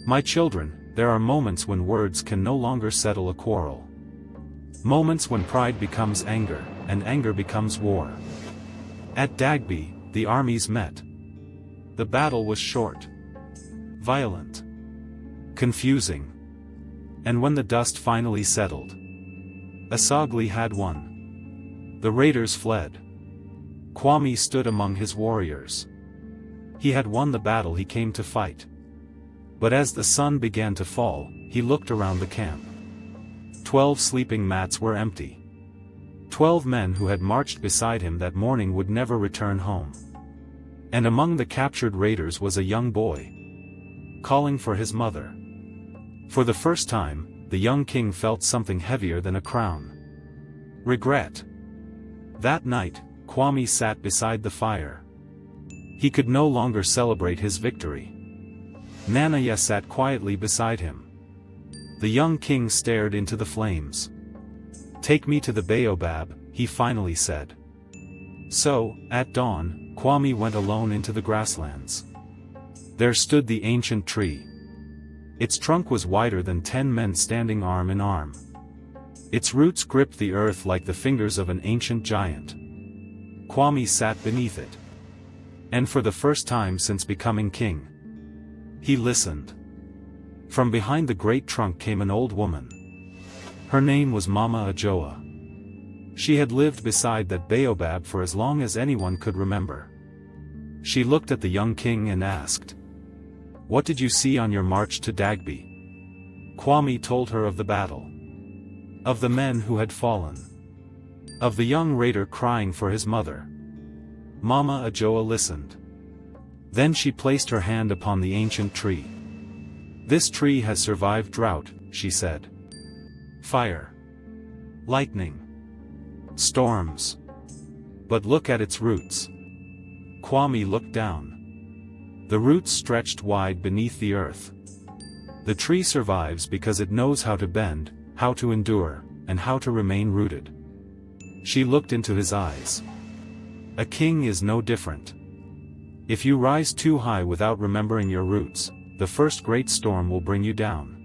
My children, there are moments when words can no longer settle a quarrel. Moments when pride becomes anger, and anger becomes war. At Dagbe, the armies met. The battle was short, violent, confusing. And when the dust finally settled, Asogli had won. The raiders fled. Kwame stood among his warriors. He had won the battle he came to fight. But as the sun began to fall, he looked around the camp. 12 sleeping mats were empty. 12 men who had marched beside him that morning would never return home. And among the captured raiders was a young boy, calling for his mother. For the first time, the young king felt something heavier than a crown. Regret. That night, Kwame sat beside the fire. He could no longer celebrate his victory. Nanaya sat quietly beside him. The young king stared into the flames. "Take me to the Baobab," he finally said. So, at dawn, Kwame went alone into the grasslands. There stood the ancient tree. Its trunk was wider than 10 men standing arm in arm. Its roots gripped the earth like the fingers of an ancient giant. Kwame sat beneath it. And for the first time since becoming king, he listened. From behind the great trunk came an old woman. Her name was Mama Adjoa. She had lived beside that baobab for as long as anyone could remember. She looked at the young king and asked, "What did you see on your march to Dagbe?" Kwame told her of the battle, of the men who had fallen, of the young raider crying for his mother. Mama Adjoa listened. Then she placed her hand upon the ancient tree. "This tree has survived drought," she said. "Fire, lightning, storms. But look at its roots." Kwame looked down. The roots stretched wide beneath the earth. The tree survives because it knows how to bend, how to endure, and how to remain rooted. She looked into his eyes. A king is no different. If you rise too high without remembering your roots, the first great storm will bring you down.